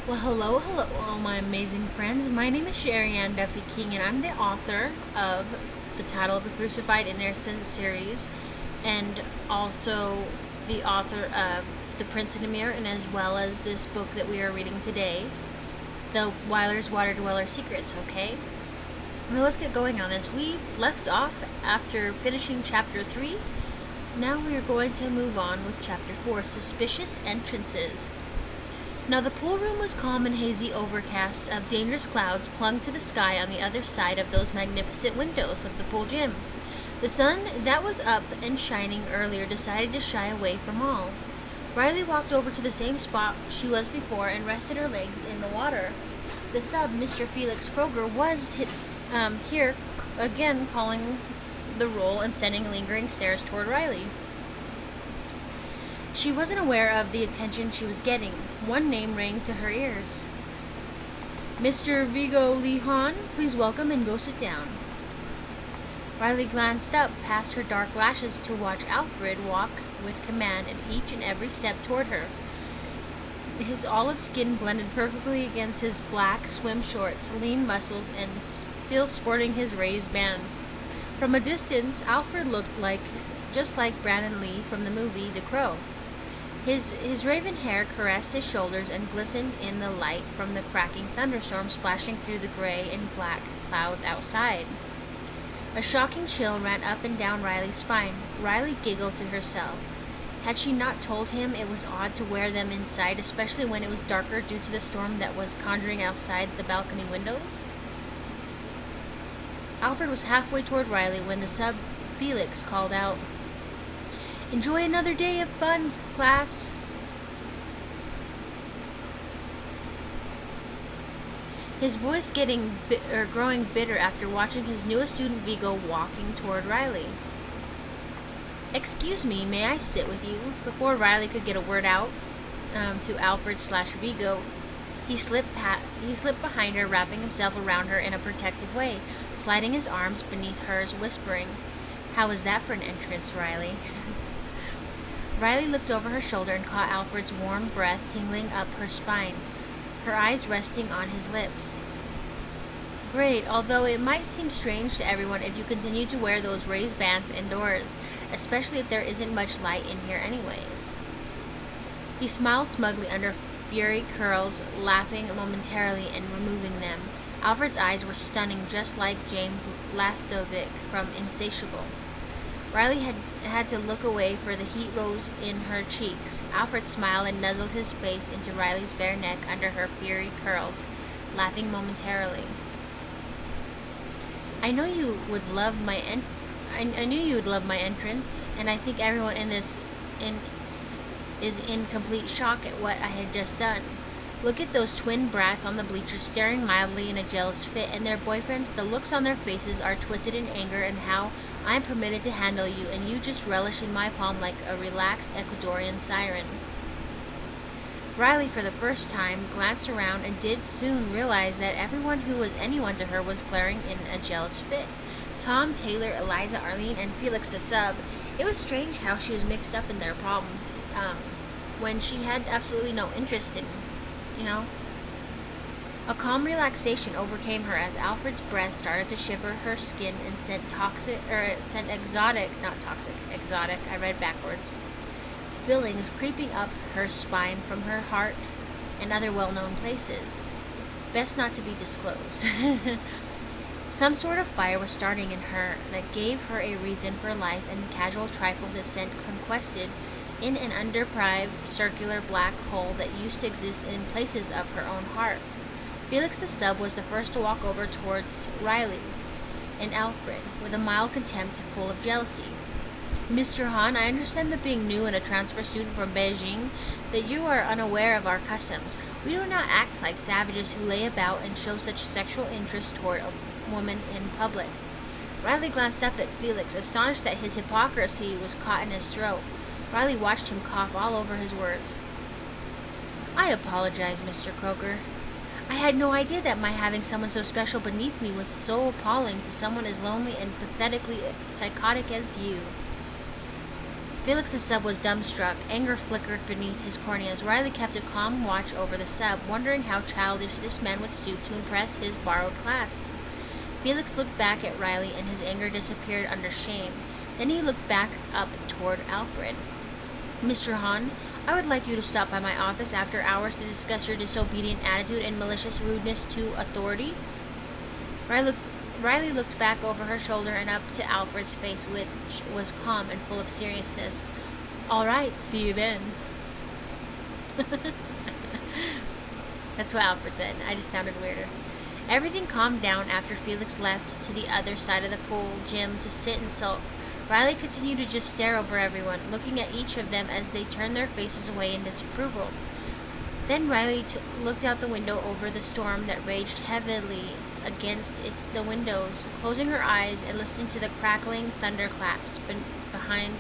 Well, hello, all my amazing friends. My name is SherriAnneDuffy-King, and I'm the author of the Title of a Crucified Innocent series, and also the author of The Prince and the Mirror, and as well as this book that we are reading today, the Wyler's Waterdweller Secrets. Okay, now let's get going on this. We left off after finishing chapter 3. Now we are going to move on with chapter 4, Suspicious Entrances. Now the pool room was calm and hazy, overcast of dangerous clouds clung to the sky on the other side of those magnificent windows of the pool gym. The sun that was up and shining earlier decided to shy away from all. Riley walked over to the same spot she was before and rested her legs in the water. The sub, Mr. Felix Kroger, was here again, calling the roll and sending lingering stares toward Riley. She wasn't aware of the attention she was getting. One name rang to her ears. "Mr. Vigo Lee Han, please welcome and go sit down." Riley glanced up past her dark lashes to watch Alfred walk with command in each and every step toward her. His olive skin blended perfectly against his black swim shorts, lean muscles, and still sporting his raised bands. From a distance, Alfred looked just like Brandon Lee from the movie The Crow. His raven hair caressed his shoulders and glistened in the light from the cracking thunderstorm splashing through the gray and black clouds outside. A shocking chill ran up and down Riley's spine. Riley giggled to herself. Had she not told him it was odd to wear them inside, especially when it was darker due to the storm that was conjuring outside the balcony windows? Alfred was halfway toward Riley when the sub Felix called out, "Enjoy another day of fun, class." His voice growing bitter after watching his newest student Vigo walking toward Riley. "Excuse me, may I sit with you?" Before Riley could get a word out to Alfred/Vigo, he slipped behind her, wrapping himself around her in a protective way, sliding his arms beneath hers, whispering, "How was that for an entrance, Riley?" Riley looked over her shoulder and caught Alfred's warm breath tingling up her spine, her eyes resting on his lips. "Great, although it might seem strange to everyone if you continue to wear those raised bands indoors, especially if there isn't much light in here anyways." He smiled smugly under fiery curls, laughing momentarily and removing them. Alfred's eyes were stunning, just like James Lastovic from Insatiable. Riley had to look away, for the heat rose in her cheeks. Alfred smiled and nuzzled his face into Riley's bare neck under her fiery curls, laughing momentarily. I knew you would love my entrance, and I think everyone is in complete shock at what I had just done. Look at those twin brats on the bleachers staring mildly in a jealous fit, and their boyfriends, the looks on their faces are twisted in anger, and how I'm permitted to handle you, and you just relish in my palm like a relaxed Ecuadorian siren. Riley, for the first time, glanced around and did soon realize that everyone who was anyone to her was glaring in a jealous fit. Tom, Taylor, Eliza, Arlene, and Felix the sub. It was strange how she was mixed up in their problems when she had absolutely no interest in, A calm relaxation overcame her as Alfred's breath started to shiver her skin and exotic, I read backwards, feelings creeping up her spine from her heart and other well-known places. Best not to be disclosed. Some sort of fire was starting in her that gave her a reason for life, and the casual trifles it sent conquested in an underdeprived circular black hole that used to exist in places of her own heart. Felix the sub was the first to walk over towards Riley and Alfred with a mild contempt full of jealousy. "Mr. Han, I understand that being new and a transfer student from Beijing, that you are unaware of our customs. We do not act like savages who lay about and show such sexual interest toward a woman in public." Riley glanced up at Felix, astonished that his hypocrisy was caught in his throat. Riley watched him cough all over his words. "I apologize, Mr. Kroger. I had no idea that my having someone so special beneath me was so appalling to someone as lonely and pathetically psychotic as you." Felix the sub was dumbstruck. Anger flickered beneath his corneas. Riley kept a calm watch over the sub, wondering how childish this man would stoop to impress his borrowed class. Felix looked back at Riley, and his anger disappeared under shame. Then he looked back up toward Alfred. Mr. Hahn, I would like you to stop by my office after hours to discuss your disobedient attitude and malicious rudeness to authority. Riley looked back over her shoulder and up to Alfred's face, which was calm and full of seriousness. All right, see you then. That's what Alfred said. I just sounded weirder. Everything calmed down after Felix left to the other side of the pool gym to sit and sulk. Riley continued to just stare over everyone, looking at each of them as they turned their faces away in disapproval. Then Riley looked out the window over the storm that raged heavily against the windows, closing her eyes and listening to the crackling thunderclaps behind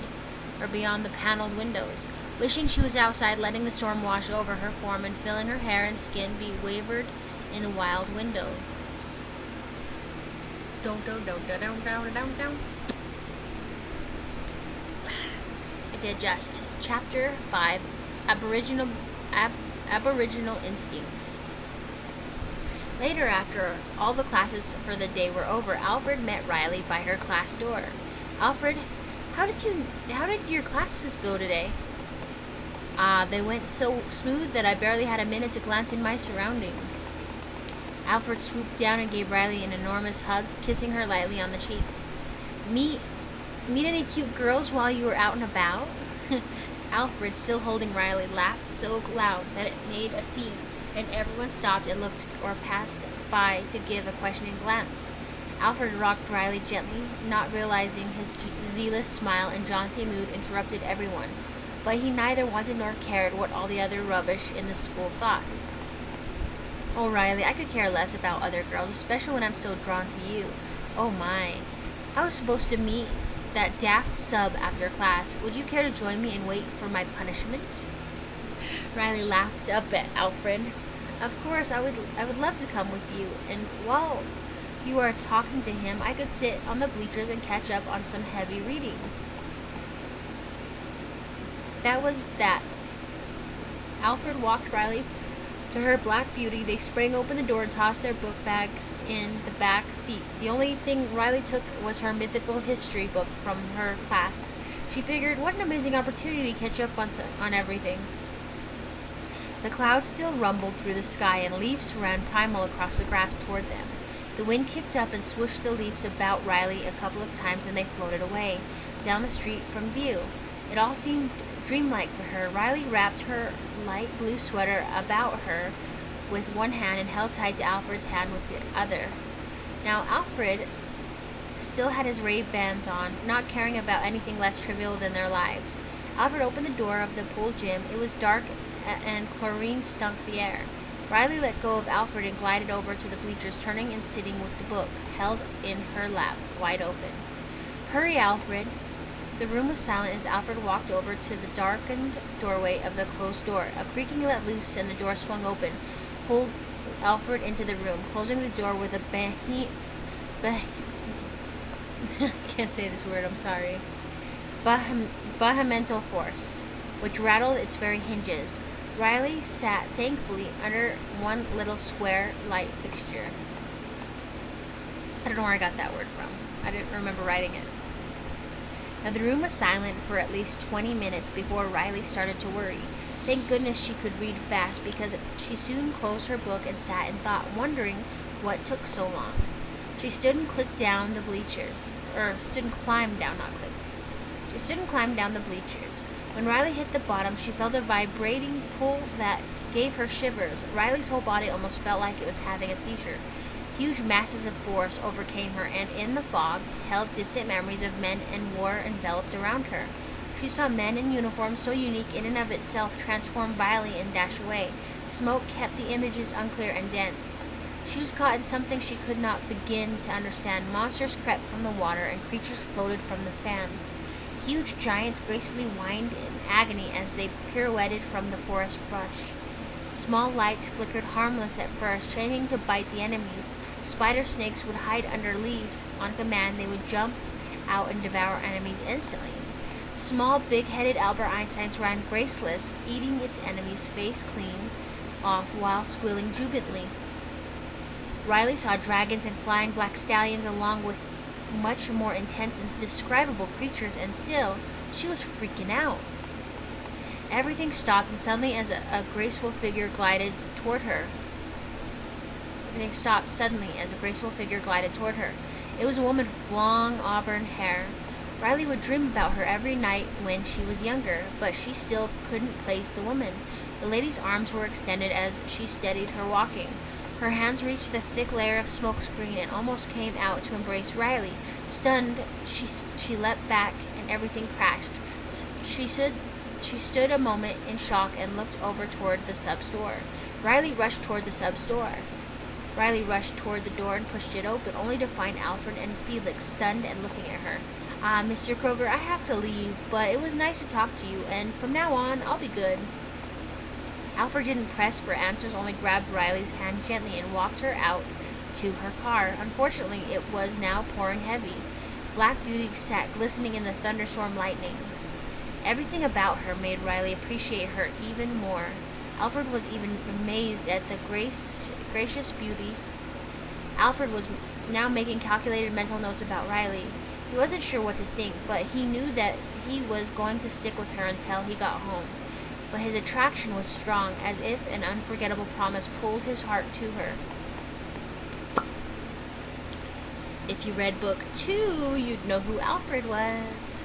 or beyond the paneled windows, wishing she was outside, letting the storm wash over her form and filling her hair and skin be wavered in the wild windows. I did just Chapter 5, Aboriginal Instincts. Later, after all the classes for the day were over, Alfred met Riley by her class door. Alfred, how did your classes go today? They went so smooth that I barely had a minute to glance in my surroundings. Alfred swooped down and gave Riley an enormous hug, kissing her lightly on the cheek. Meet any cute girls while you were out and about? Alfred, still holding Riley, laughed so loud that it made a scene, and everyone stopped and looked or passed by to give a questioning glance. Alfred rocked Riley gently, not realizing his zealous smile and jaunty mood interrupted everyone, but he neither wanted nor cared what all the other rubbish in the school thought. Oh, Riley, I could care less about other girls, especially when I'm so drawn to you. Oh my. I was supposed to meet that daft sub after class. Would you care to join me and wait for my punishment? Riley laughed up at Alfred. Of course, I would love to come with you, and while you are talking to him, I could sit on the bleachers and catch up on some heavy reading. That was that. Alfred walked Riley to her black beauty. They sprang open the door and tossed their book bags in the back seat. The only thing Riley took was her mythical history book from her class. She figured, what an amazing opportunity to catch up on everything. The clouds still rumbled through the sky, and leaves ran primal across the grass toward them. The wind kicked up and swished the leaves about Riley a couple of times, and they floated away, down the street from view. It all seemed dreamlike to her. Riley wrapped her light blue sweater about her with one hand and held tight to Alfred's hand with the other. Now Alfred still had his Ray-Bans on, not caring about anything less trivial than their lives. Alfred opened the door of the pool gym. It was dark and chlorine stunk the air. Riley let go of Alfred and glided over to the bleachers, turning and sitting with the book held in her lap, wide open. Hurry, Alfred. The room was silent as Alfred walked over to the darkened doorway of the closed door. A creaking let loose and the door swung open, pulled Alfred into the room, closing the door with a I can't say this word, I'm sorry. Vehemental force, which rattled its very hinges. Riley sat thankfully under one little square light fixture. I don't know where I got that word from. I didn't remember writing it. Now the room was silent for at least 20 minutes before Riley started to worry. Thank goodness she could read fast, because she soon closed her book and sat in thought, wondering what took so long. She stood and climbed down the bleachers. She stood and climbed down the bleachers. When Riley hit the bottom, she felt a vibrating pull that gave her shivers. Riley's whole body almost felt like it was having a seizure. Huge masses of force overcame her, and in the fog, held distant memories of men and war enveloped around her. She saw men in uniform so unique in and of itself transform violently and dash away. Smoke kept the images unclear and dense. She was caught in something she could not begin to understand. Monsters crept from the water, and creatures floated from the sands. Huge giants gracefully whined in agony as they pirouetted from the forest brush. Small lights flickered harmless at first, changing to bite the enemies. Spider snakes would hide under leaves. On command, they would jump out and devour enemies instantly. Small, big-headed Albert Einsteins ran graceless, eating its enemy's face clean off while squealing jubilantly. Riley saw dragons and flying black stallions along with much more intense and indescribable creatures, and still, she was freaking out. Everything stopped, and suddenly as a graceful figure glided toward her. Everything stopped suddenly as a graceful figure glided toward her. It was a woman with long auburn hair. Riley would dream about her every night when she was younger, but she still couldn't place the woman. The lady's arms were extended as she steadied her walking. Her hands reached the thick layer of smokescreen and almost came out to embrace Riley. Stunned, she leapt back and everything crashed. She stood a moment in shock and looked over toward the sub's door. Riley rushed toward the sub's door. Riley rushed toward the door and pushed it open, only to find Alfred and Felix stunned and looking at her. Mr. Kroger, I have to leave, but it was nice to talk to you, and from now on, I'll be good. Alfred didn't press for answers, only grabbed Riley's hand gently and walked her out to her car. Unfortunately, it was now pouring heavy. Black Beauty sat glistening in the thunderstorm lightning. Everything about her made Riley appreciate her even more. Alfred was even amazed at the gracious beauty. Alfred was now making calculated mental notes about Riley. He wasn't sure what to think, but he knew that he was going to stick with her until he got home. But his attraction was strong, as if an unforgettable promise pulled his heart to her. If you read book 2, you'd know who Alfred was.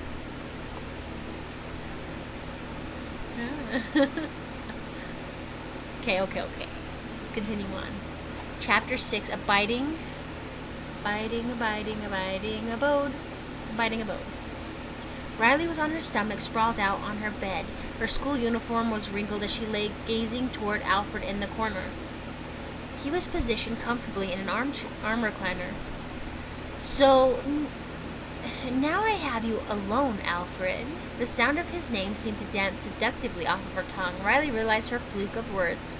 Okay. Let's continue on. Chapter 6, Abiding abode. Riley was on her stomach, sprawled out on her bed. Her school uniform was wrinkled as she lay gazing toward Alfred in the corner. He was positioned comfortably in an arm recliner. So, now I have you alone, Alfred. The sound of his name seemed to dance seductively off of her tongue. Riley realized her fluke of words.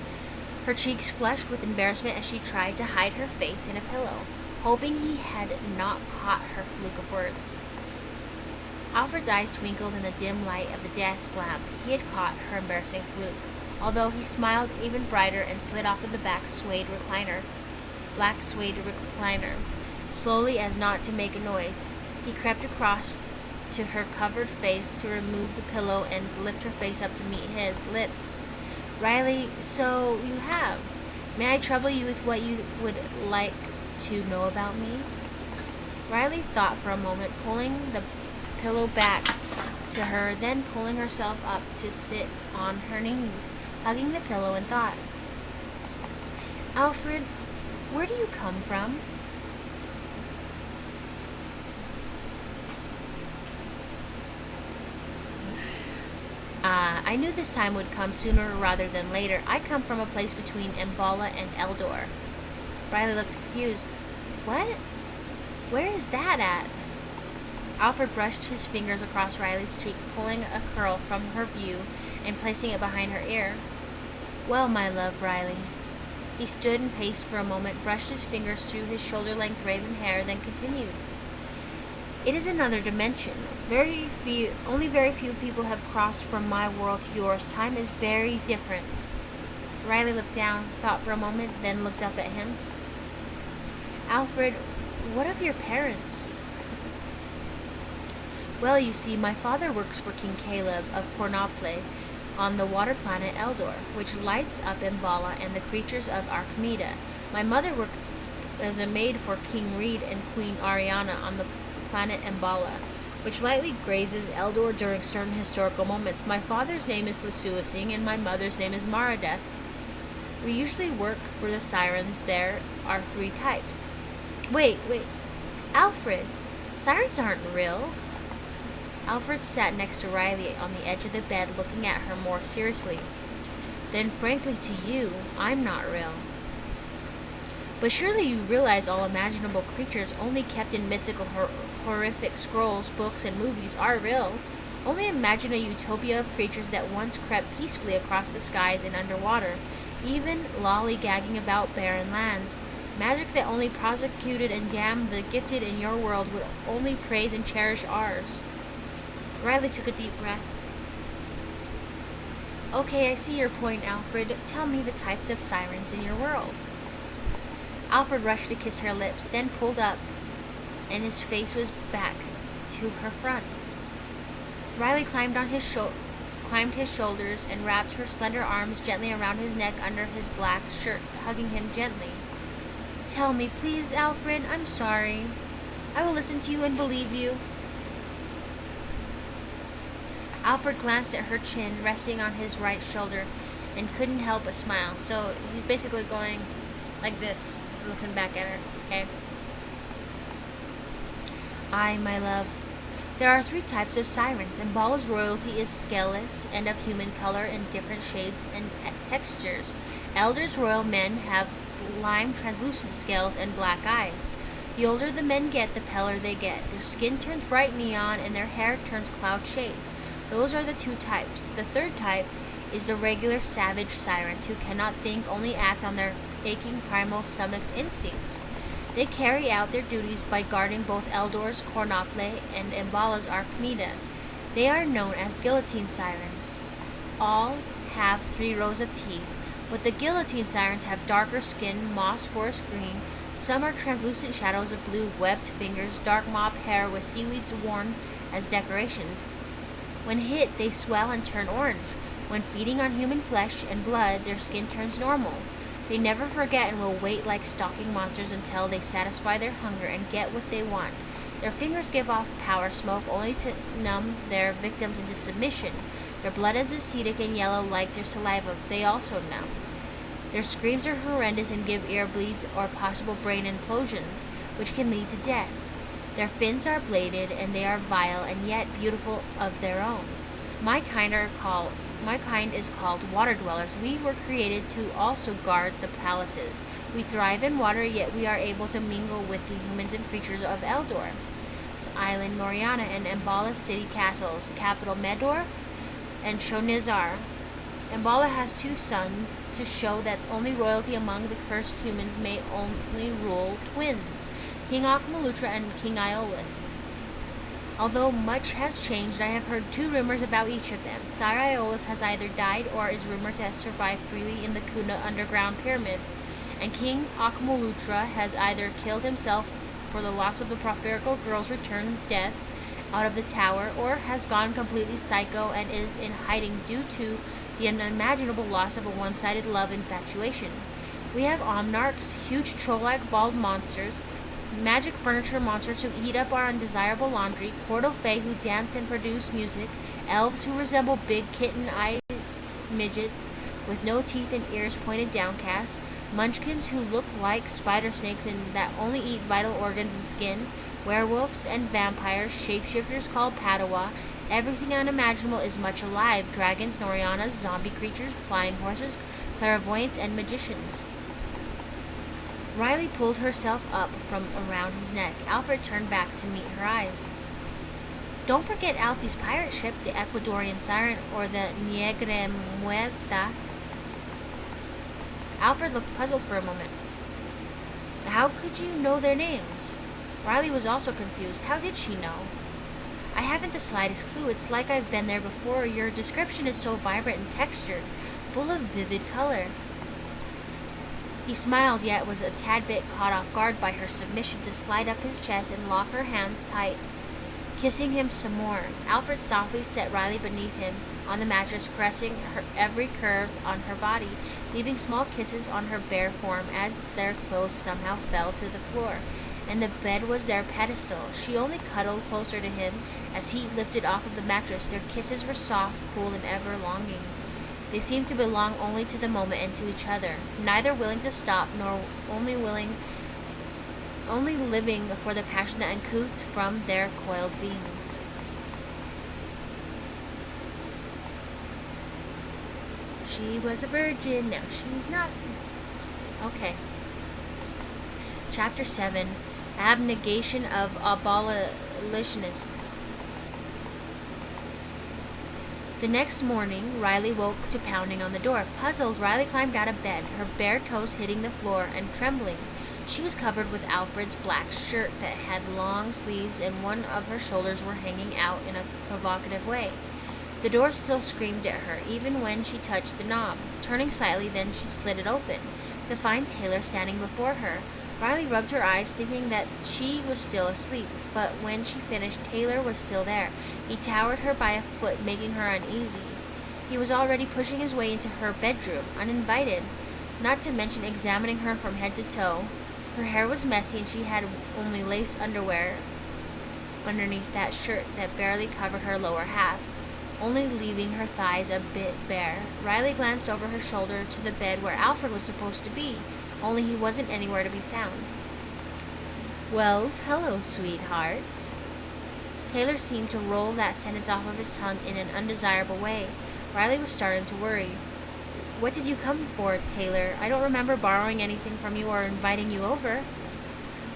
Her cheeks flushed with embarrassment as she tried to hide her face in a pillow, hoping he had not caught her fluke of words. Alfred's eyes twinkled in the dim light of the desk lamp. He had caught her embarrassing fluke, although he smiled even brighter and slid off of the black suede recliner. Slowly, as not to make a noise, he crept across to her covered face to remove the pillow and lift her face up to meet his lips. Riley, so you have. May I trouble you with what you would like to know about me? Riley thought for a moment, pulling the pillow back to her, then pulling herself up to sit on her knees, hugging the pillow in thought. Alfred, where do you come from? I knew this time would come sooner rather than later. I come from a place between Mbala and Eldor. Riley looked confused. What? Where is that at? Alfred brushed his fingers across Riley's cheek, pulling a curl from her view and placing it behind her ear. Well, my love, Riley. He stood and paced for a moment, brushed his fingers through his shoulder-length raven hair, then continued. It is another dimension. Only very few people have crossed from my world to yours. Time is very different. Riley looked down, thought for a moment, then looked up at him. Alfred, what of your parents? Well, you see, my father works for King Caleb of Cornople on the water planet Eldor, which lights up Mbala and the creatures of Archmeda. My mother worked as a maid for King Reed and Queen Ariana on the planet Mbala, which lightly grazes Eldor during certain historical moments. My father's name is Lesuasing, and my mother's name is Maradeth. We usually work for the sirens. There are 3 types. Wait. Alfred, sirens aren't real. Alfred sat next to Riley on the edge of the bed, looking at her more seriously. Then, frankly to you, I'm not real. But surely you realize all imaginable creatures only kept in mythical, horrific scrolls, books, and movies are real. Only imagine a utopia of creatures that once crept peacefully across the skies and underwater, even lollygagging about barren lands. Magic that only prosecuted and damned the gifted in your world would only praise and cherish ours. Riley took a deep breath. Okay, I see your point, Alfred. Tell me the types of sirens in your world. Alfred rushed to kiss her lips, then pulled up, and his face was back to her front. Riley climbed his shoulders and wrapped her slender arms gently around his neck under his black shirt, hugging him gently. Tell me, please, Alfred. I'm sorry. I will listen to you and believe you. Alfred glanced at her chin, resting on his right shoulder, and couldn't help but smile. So he's basically going like this, looking back at her, okay? My love. There are 3 types of sirens, and Bala's royalty is scaleless and of human color in different shades and textures. Elders' royal men have lime translucent scales and black eyes. The older the men get, the paler they get. Their skin turns bright neon, and their hair turns cloud shades. Those are the 2 types. The 3rd type is the regular savage sirens who cannot think, only act on their aching primal stomach's instincts. They carry out their duties by guarding both Eldor's Cornople and Mbala's Archmeda. They are known as guillotine sirens. All have 3 rows of teeth, but the guillotine sirens have darker skin, moss forest green. Some are translucent shadows of blue, webbed fingers, dark mop hair with seaweeds worn as decorations. When hit, they swell and turn orange. When feeding on human flesh and blood, their skin turns normal. They never forget and will wait like stalking monsters until they satisfy their hunger and get what they want. Their fingers give off power smoke only to numb their victims into submission. Their blood is acidic and yellow like their saliva. They also numb. Their screams are horrendous and give ear bleeds or possible brain implosions, which can lead to death. Their fins are bladed, and they are vile and yet beautiful of their own. My kind is called Waterdwellers. We were created to also guard the palaces. We thrive in water, yet we are able to mingle with the humans and creatures of Eldor. Island Moriana and Mbala's city castles, capital Medorf and Shonizar. Mbala has 2 sons to show that only royalty among the cursed humans may only rule twins, King Akmalutra and King Iolus. Although much has changed, I have heard 2 rumors about each of them. Sire Iolus has either died or is rumored to have survived freely in the Kuna underground pyramids, and King Akmalutra has either killed himself for the loss of the propherical girl's return death out of the tower, or has gone completely psycho and is in hiding due to the unimaginable loss of a one-sided love infatuation. We have omnarchs, huge troll-like bald monsters, magic furniture monsters who eat up our undesirable laundry, Quarto Fae who dance and produce music, elves who resemble big kitten-eyed midgets with no teeth and ears pointed downcast, munchkins who look like spider snakes and that only eat vital organs and skin, werewolves and vampires, shapeshifters called Padawa. Everything unimaginable is much alive: dragons, Norianas, zombie creatures, flying horses, clairvoyants, and magicians. Riley pulled herself up from around his neck. Alfred turned back to meet her eyes. Don't forget Alfie's pirate ship, the Ecuadorian Siren, or the Niegre Muerta. Alfred looked puzzled for a moment. How could you know their names? Riley was also confused. How did she know? I haven't the slightest clue. It's like I've been there before. Your description is so vibrant and textured, full of vivid color. He smiled, yet was a tad bit caught off guard by her submission to slide up his chest and lock her hands tight, kissing him some more. Alfred softly set Riley beneath him on the mattress, caressing her every curve on her body, leaving small kisses on her bare form as their clothes somehow fell to the floor, and the bed was their pedestal. She only cuddled closer to him as he lifted off of the mattress. Their kisses were soft, cool, and ever longing. They seemed to belong only to the moment and to each other, neither willing to stop nor only living for the passion that uncouth from their coiled beings. She was a virgin, now she's not. Okay. Chapter 7, Abnegation of Abolitionists. The next morning, Riley woke to pounding on the door. Puzzled, Riley climbed out of bed, her bare toes hitting the floor and trembling. She was covered with Alfred's black shirt that had long sleeves, and one of her shoulders were hanging out in a provocative way. The door still screamed at her, even when she touched the knob. Turning slightly, then she slid it open, to find Taylor standing before her. Riley rubbed her eyes, thinking that she was still asleep, but when she finished, Taylor was still there. He towered her by a foot, making her uneasy. He was already pushing his way into her bedroom, uninvited, not to mention examining her from head to toe. Her hair was messy, and she had only lace underwear underneath that shirt that barely covered her lower half, only leaving her thighs a bit bare. Riley glanced over her shoulder to the bed where Alfred was supposed to be, only he wasn't anywhere to be found. "Well, hello, sweetheart." Taylor seemed to roll that sentence off of his tongue in an undesirable way. Riley was starting to worry. "What did you come for, Taylor? I don't remember borrowing anything from you or inviting you over."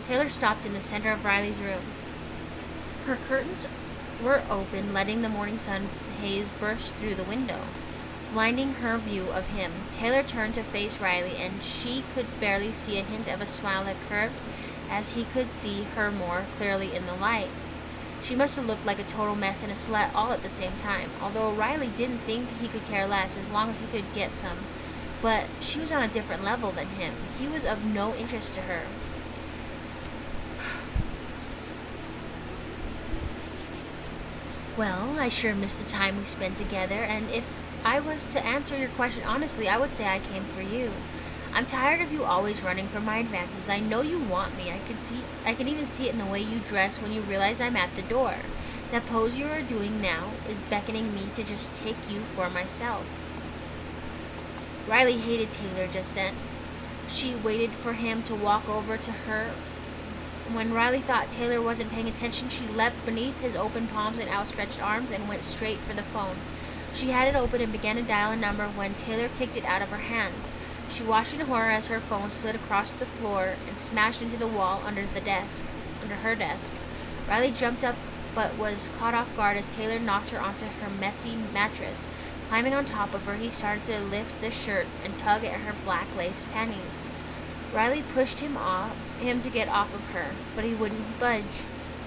Taylor stopped in the center of Riley's room. Her curtains were open, letting the morning sun haze burst through the window, blinding her view of him. Taylor turned to face Riley, and she could barely see a hint of a smile that curved as he could see her more clearly in the light. She must have looked like a total mess and a slut all at the same time, although Riley didn't think he could care less as long as he could get some. But she was on a different level than him. He was of no interest to her. "Well, I sure miss the time we spent together, and if I was to answer your question honestly, I would say I came for you. I'm tired of you always running from my advances. I know you want me. I can even see it in the way you dress when you realize I'm at the door. That pose you are doing now is beckoning me to just take you for myself." Riley hated Taylor just then. She waited for him to walk over to her. When Riley thought Taylor wasn't paying attention, she leapt beneath his open palms and outstretched arms and went straight for the phone. She had it open and began to dial a number when Taylor kicked it out of her hands. She watched in horror as her phone slid across the floor and smashed into the wall under her desk. Riley jumped up but was caught off guard as Taylor knocked her onto her messy mattress. Climbing on top of her, he started to lift the shirt and tug at her black lace panties. Riley pushed him to get off of her, but he wouldn't budge.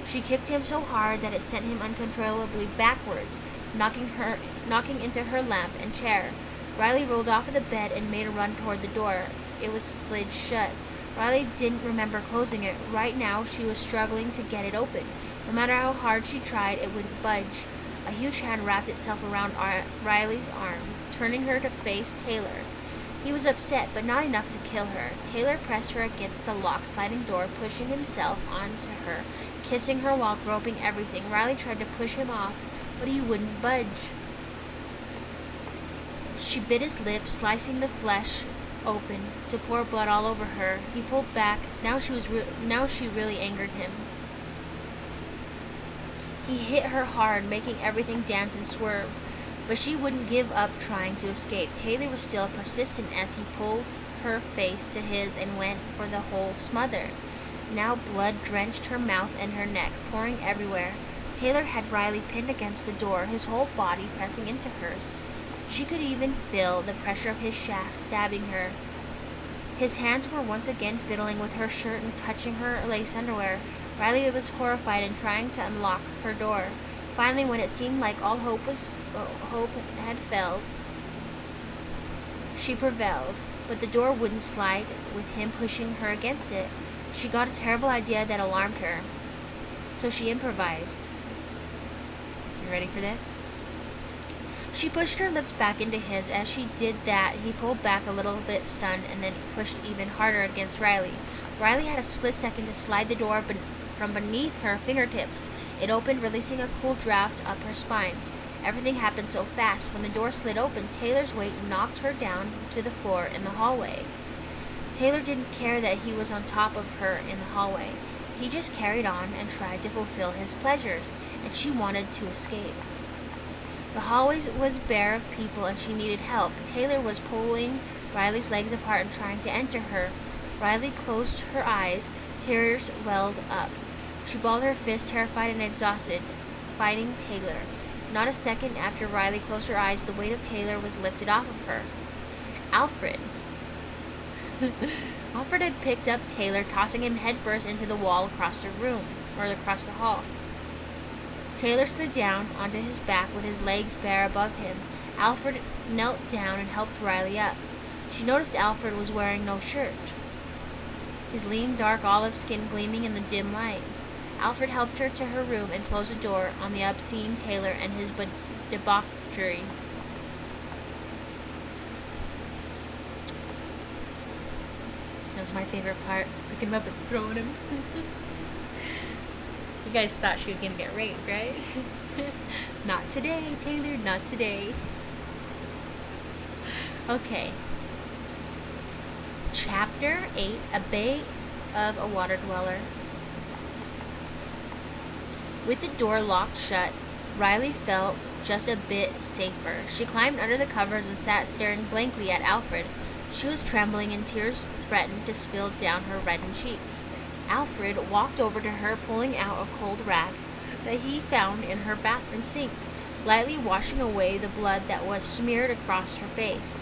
She kicked him so hard that it sent him uncontrollably backwards, knocking into her lamp and chair. Riley rolled off of the bed and made a run toward the door. It was slid shut. Riley didn't remember closing it. Right now, she was struggling to get it open. No matter how hard she tried, it wouldn't budge. A huge hand wrapped itself around Riley's arm, turning her to face Taylor. He was upset, but not enough to kill her. Taylor pressed her against the locked sliding door, pushing himself onto her, kissing her while groping everything. Riley tried to push him off, but he wouldn't budge. She bit his lip, slicing the flesh open to pour blood all over her. He pulled back. Now she really angered him. He hit her hard, making everything dance and swerve, but she wouldn't give up trying to escape. Taylor was still persistent as he pulled her face to his and went for the whole smother. Now blood drenched her mouth and her neck, pouring everywhere. Taylor had Riley pinned against the door, his whole body pressing into hers. She could even feel the pressure of his shaft stabbing her. His hands were once again fiddling with her shirt and touching her lace underwear. Riley was horrified and trying to unlock her door. Finally, when it seemed like all hope had failed, she prevailed, but the door wouldn't slide with him pushing her against it. She got a terrible idea that alarmed her, so she improvised. You ready for this? She pushed her lips back into his. As she did that, he pulled back a little bit stunned, and then he pushed even harder against Riley. Riley had a split second to slide the door from beneath her fingertips. It opened, releasing a cool draft up her spine. Everything happened so fast. When the door slid open, Taylor's weight knocked her down to the floor in the hallway. Taylor didn't care that he was on top of her in the hallway. He just carried on and tried to fulfill his pleasures, and she wanted to escape. The hallway was bare of people, and she needed help. Taylor was pulling Riley's legs apart and trying to enter her. Riley closed her eyes. Tears welled up. She balled her fist, terrified and exhausted, fighting Taylor. Not a second after Riley closed her eyes, the weight of Taylor was lifted off of her. Alfred. Alfred had picked up Taylor, tossing him headfirst into the wall across the room, or across the hall. Taylor slid down onto his back with his legs bare above him. Alfred knelt down and helped Riley up. She noticed Alfred was wearing no shirt, his lean, dark olive skin gleaming in the dim light. Alfred helped her to her room and closed the door on the obscene Taylor and his debauchery. That was my favorite part, picking him up and throwing him. You guys thought she was going to get raped, right? Not today, Taylor, not today. Okay. Chapter 8, A Bay of a Waterdweller. With the door locked shut, Riley felt just a bit safer. She climbed under the covers and sat staring blankly at Alfred. She was trembling and tears threatened to spill down her reddened cheeks. Alfred walked over to her, pulling out a cold rag that he found in her bathroom sink, lightly washing away the blood that was smeared across her face.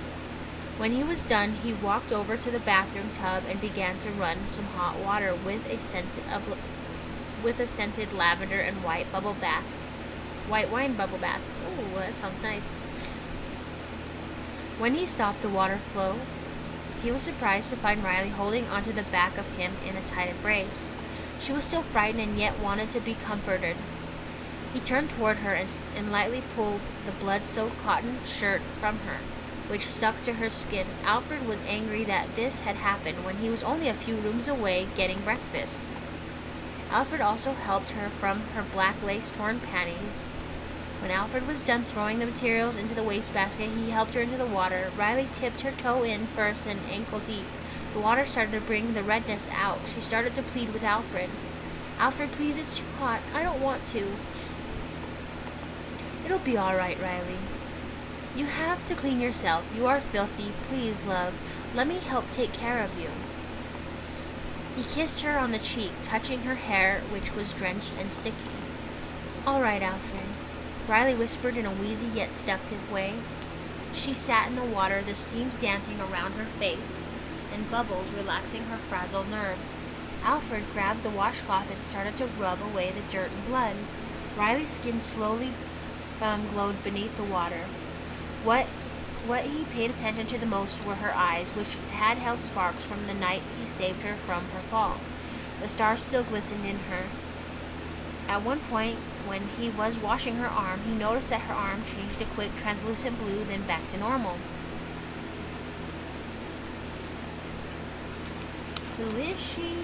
When he was done, he walked over to the bathroom tub and began to run some hot water with a scented lavender and white wine bubble bath. Ooh, that sounds nice. When he stopped the water flow, he was surprised to find Riley holding onto the back of him in a tight embrace. She was still frightened and yet wanted to be comforted. He turned toward her and lightly pulled the blood-soaked cotton shirt from her, which stuck to her skin. Alfred was angry that this had happened when he was only a few rooms away getting breakfast. Alfred also helped her from her black lace-torn panties. When Alfred was done throwing the materials into the wastebasket, he helped her into the water. Riley tipped her toe in first, then ankle deep. The water started to bring the redness out. She started to plead with Alfred. "Alfred, please, it's too hot. I don't want to." "It'll be all right, Riley. You have to clean yourself. You are filthy. Please, love. Let me help take care of you." He kissed her on the cheek, touching her hair, which was drenched and sticky. "All right, Alfred," Riley whispered in a wheezy yet seductive way. She sat in the water, the steam dancing around her face, and bubbles relaxing her frazzled nerves. Alfred grabbed the washcloth and started to rub away the dirt and blood. Riley's skin slowly glowed beneath the water. What he paid attention to the most were her eyes, which had held sparks from the night he saved her from her fall. The stars still glistened in her. At one point, when he was washing her arm, he noticed that her arm changed a quick, translucent blue, then back to normal. Who is she?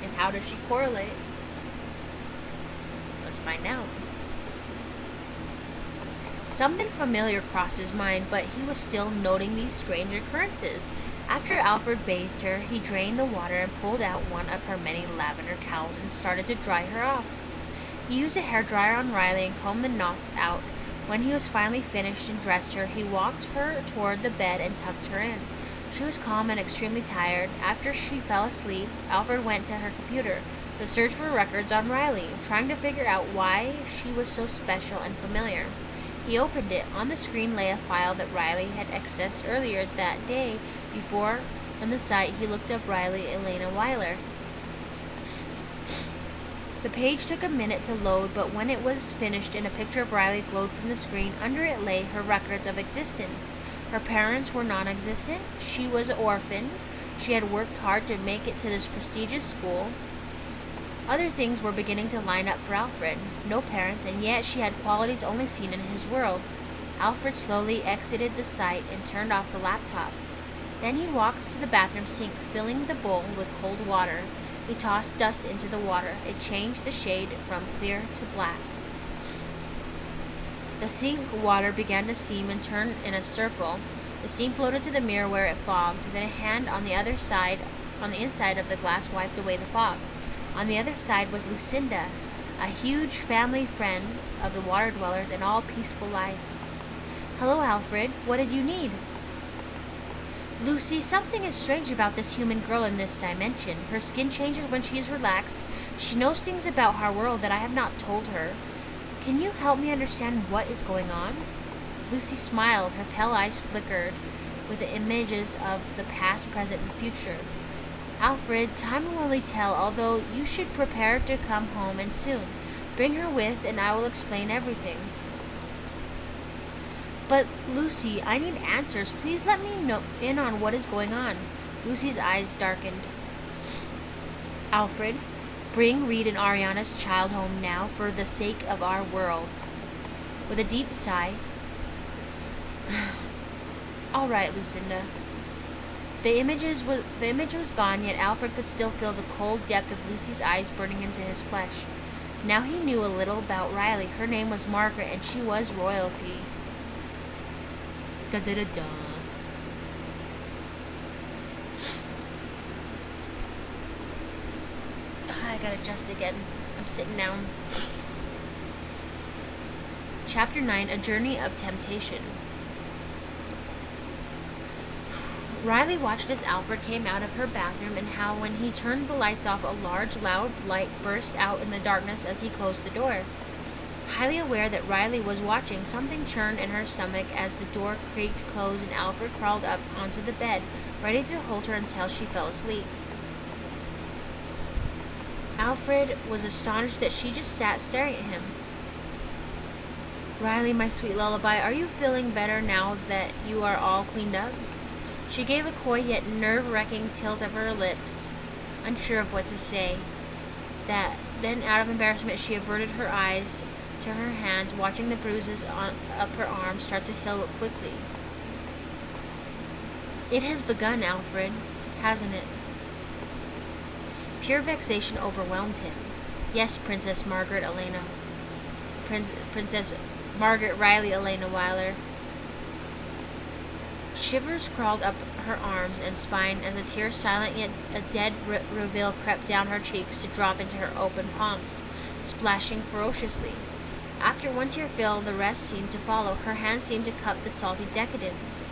And how does she correlate? Let's find out. Something familiar crossed his mind, but he was still noting these strange occurrences. After Alfred bathed her, he drained the water and pulled out one of her many lavender towels and started to dry her off. He used a hairdryer on Riley and combed the knots out. When he was finally finished and dressed her, he walked her toward the bed and tucked her in. She was calm and extremely tired. After she fell asleep, Alfred went to her computer to search for records on Riley, trying to figure out why she was so special and familiar. He opened it. On the screen lay a file that Riley had accessed earlier that day. Before, on the site, he looked up Riley Elena Wyler. The page took a minute to load, but when it was finished and a picture of Riley glowed from the screen, under it lay her records of existence. Her parents were non-existent. She was an orphan. She had worked hard to make it to this prestigious school. Other things were beginning to line up for Alfred. No parents, and yet she had qualities only seen in his world. Alfred slowly exited the site and turned off the laptop. Then he walked to the bathroom sink, filling the bowl with cold water. He tossed dust into the water. It changed the shade from clear to black. The sink water began to steam and turn in a circle. The steam floated to the mirror where it fogged. Then a hand on the inside of the glass wiped away the fog. On the other side was Lucinda, a huge family friend of the Waterdwellers and all peaceful life. "Hello, Alfred. What did you need?" "Lucy, something is strange about this human girl in this dimension. Her skin changes when she is relaxed. She knows things about our world that I have not told her. Can you help me understand what is going on?" Lucy smiled. Her pale eyes flickered with the images of the past, present, and future. Alfred, time will only tell, although you should prepare to come home and soon. Bring her with, and I will explain everything. But, Lucy, I need answers. Please let me know in on what is going on. Lucy's eyes darkened. Alfred, bring Reed and Ariana's child home now for the sake of our world. With a deep sigh, all right, Lucinda. The image was gone, yet Alfred could still feel the cold depth of Lucy's eyes burning into his flesh. Now he knew a little about Riley. Her name was Margaret, and she was royalty. Da-da-da-da. I gotta adjust again. I'm sitting down. Chapter 9, A Journey of Temptation. Riley watched as Alfred came out of her bathroom and how when he turned the lights off, a large, loud light burst out in the darkness as he closed the door. Highly aware that Riley was watching, something churned in her stomach as the door creaked closed and Alfred crawled up onto the bed, ready to hold her until she fell asleep. Alfred was astonished that she just sat staring at him. Riley, my sweet lullaby, are you feeling better now that you are all cleaned up? She gave a coy yet nerve-wracking tilt of her lips, unsure of what to say. Then, out of embarrassment, she averted her eyes to her hands, watching the bruises up her arms start to heal quickly. It has begun, Alfred, hasn't it? Pure vexation overwhelmed him. Yes, Princess Margaret Riley Elena Wyler. Shivers crawled up her arms and spine as a tear, silent yet a dead reveal, crept down her cheeks to drop into her open palms, splashing ferociously. After one tear fell, the rest seemed to follow. Her hands seemed to cup the salty decadence.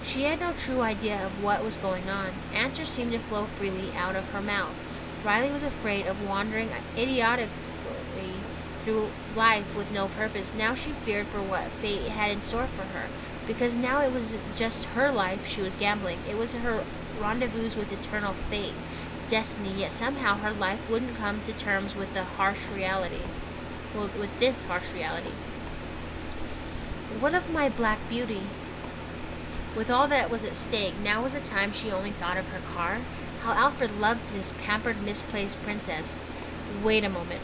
She had no true idea of what was going on. Answers seemed to flow freely out of her mouth. Riley was afraid of wandering idiotically through life with no purpose. Now she feared for what fate had in store for her, because now it was just her life she was gambling. It was her rendezvous with eternal fate, destiny, yet somehow her life wouldn't come to terms with the harsh reality. With this harsh reality. What of my Black Beauty? With all that was at stake, now was a time she only thought of her car. How Alfred loved this pampered, misplaced princess. Wait a moment.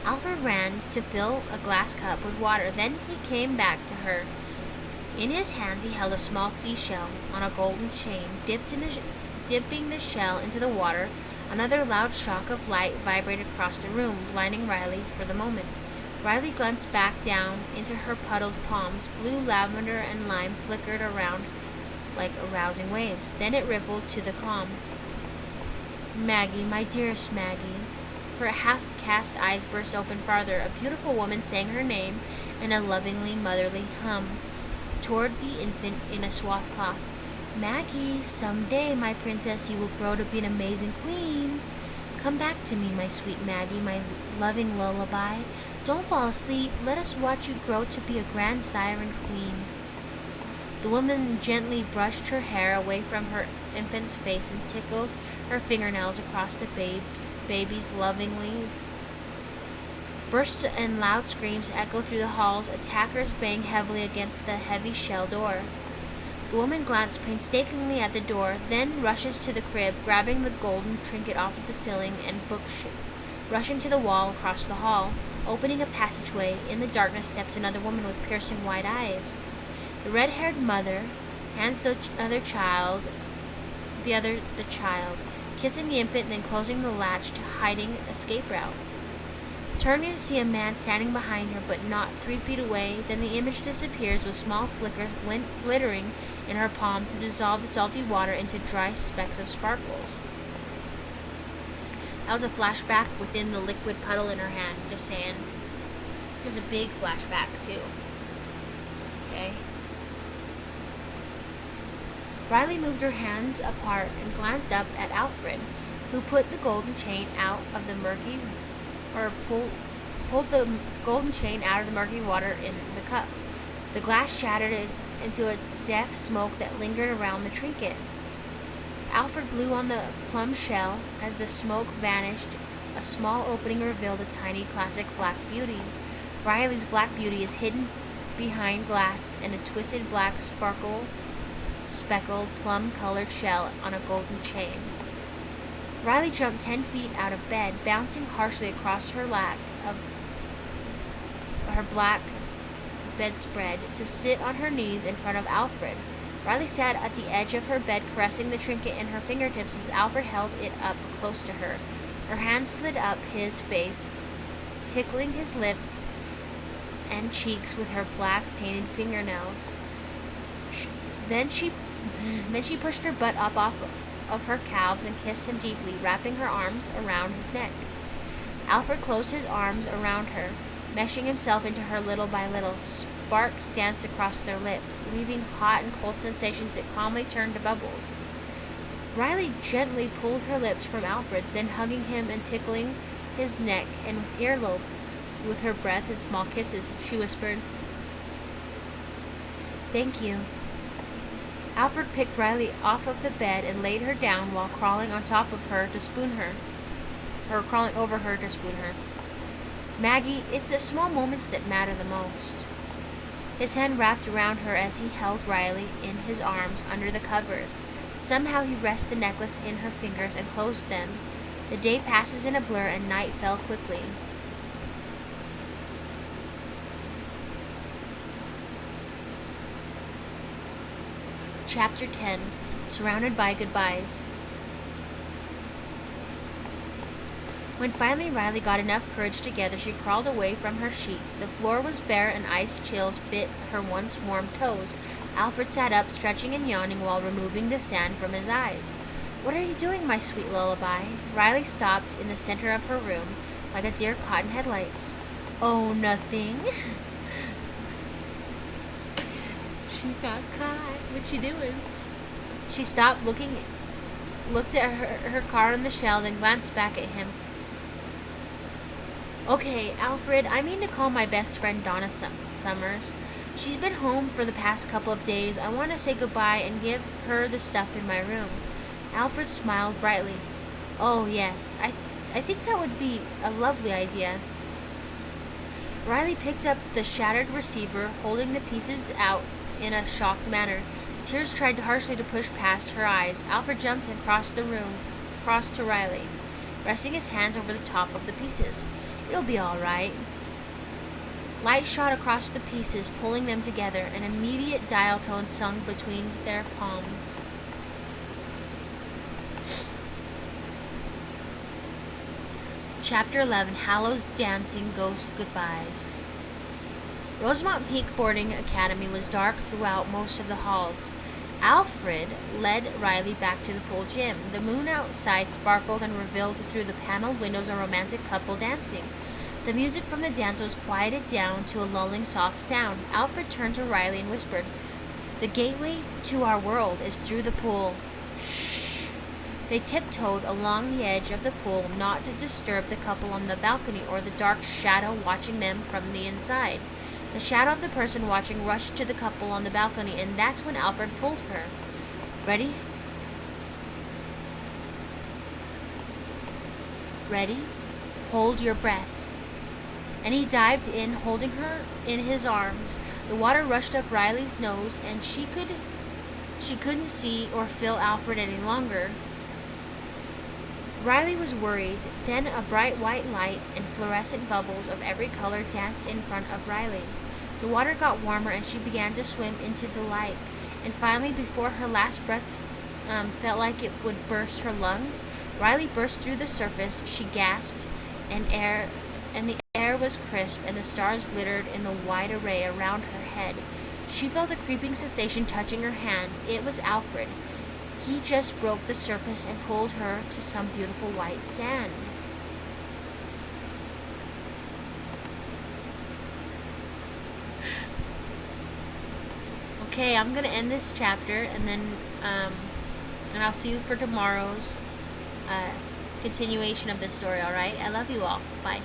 Alfred ran to fill a glass cup with water. Then he came back to her. In his hands he held a small seashell on a golden chain. Dipping the shell into the water, another loud shock of light vibrated across the room, blinding Riley for the moment. Riley glanced back down into her puddled palms. Blue, lavender, and lime flickered around like arousing waves. Then it rippled to the calm. Maggie, my dearest Maggie. Her half-cast eyes burst open farther. A beautiful woman sang her name in a lovingly motherly hum toward the infant in a swath cloth. Maggie, someday, my princess, you will grow to be an amazing queen. Come back to me, my sweet Maggie, my loving lullaby. Don't fall asleep. Let us watch you grow to be a grand siren queen. The woman gently brushed her hair away from her infant's face and tickles her fingernails across the baby's lovingly. Bursts and loud screams echo through the halls. Attackers bang heavily against the heavy shell door. The woman glanced painstakingly at the door, then rushes to the crib, grabbing the golden trinket off the ceiling and bookshelf, rushing to the wall across the hall. Opening a passageway, in the darkness steps another woman with piercing white eyes. The red-haired mother hands the child, kissing the infant, then closing the latch to hiding escape route. Turning to see a man standing behind her, but not 3 feet away, then the image disappears with small flickers glittering in her palm to dissolve the salty water into dry specks of sparkles. That was a flashback within the liquid puddle in her hand, just saying. It was a big flashback, too. Okay. Riley moved her hands apart and glanced up at Alfred, who put the golden chain out of the murky, pulled the golden chain out of the murky water in the cup. The glass shattered into a death smoke that lingered around the trinket. Alfred blew on the plum shell. As the smoke vanished, a small opening revealed a tiny classic black beauty. Riley's black beauty is hidden behind glass and a twisted black speckled plum-colored shell on a golden chain. Riley jumped 10 feet out of bed, bouncing harshly across her lap of her black bedspread to sit on her knees in front of Alfred. Riley sat at the edge of her bed, caressing the trinket in her fingertips as Alfred held it up close to her. Her hand slid up his face, tickling his lips and cheeks with her black painted fingernails. Then she pushed her butt up off of her calves and kissed him deeply, wrapping her arms around his neck. Alfred closed his arms around her, meshing himself into her little by little. Sparks danced across their lips, leaving hot and cold sensations that calmly turned to bubbles. Riley gently pulled her lips from Alfred's, then hugging him and tickling his neck and earlobe with her breath and small kisses, she whispered, "Thank you." Alfred picked Riley off of the bed and laid her down while crawling on top of her to spoon her, or crawling over her to spoon her. "Maggie, it's the small moments that matter the most." His hand wrapped around her as he held Riley in his arms under the covers. Somehow he rested the necklace in her fingers and closed them. The day passes in a blur and night fell quickly. Chapter 10. Surrounded by Goodbyes. When finally Riley got enough courage together, she crawled away from her sheets. The floor was bare and ice chills bit her once warm toes. Alfred sat up, stretching and yawning while removing the sand from his eyes. "What are you doing, my sweet lullaby?" Riley stopped in the center of her room, like a deer caught in headlights. "Oh, nothing." She got caught. What's she doing? She stopped, looked at her car on the shell, then glanced back at him. "Okay, Alfred, I mean to call my best friend Donna Summers. She's been home for the past couple of days. I want to say goodbye and give her the stuff in my room." Alfred smiled brightly. "Oh, yes, I think that would be a lovely idea." Riley picked up the shattered receiver, holding the pieces out in a shocked manner. Tears tried harshly to push past her eyes. Alfred jumped and crossed the room, crossed to Riley, resting his hands over the top of the pieces. "It'll be all right." Light shot across the pieces, pulling them together. An immediate dial tone sung between their palms. Chapter 11. Hallow's Dancing Ghost Goodbyes. Rosemont Peak Boarding Academy was dark throughout most of the halls. Alfred led Riley back to the pool gym. The moon outside sparkled and revealed through the paneled windows a romantic couple dancing. The music from the dance was quieted down to a lulling soft sound. Alfred turned to Riley and whispered, "The gateway to our world is through the pool." Shh. They tiptoed along the edge of the pool, not to disturb the couple on the balcony or the dark shadow watching them from the inside. The shadow of the person watching rushed to the couple on the balcony, and that's when Alfred pulled her. "Ready? Ready? Hold your breath." And he dived in, holding her in his arms. The water rushed up Riley's nose, and she couldn't see or feel Alfred any longer. Riley was worried. Then a bright white light and fluorescent bubbles of every color danced in front of Riley. The water got warmer and she began to swim into the light. And finally, before her last breath felt like it would burst her lungs, Riley burst through the surface. She gasped, and the air was crisp and the stars glittered in the wide array around her head. She felt a creeping sensation touching her hand. It was Alfred. He just broke the surface and pulled her to some beautiful white sand. Okay, I'm going to end this chapter, and then I'll see you for tomorrow's continuation of this story, alright? I love you all. Bye.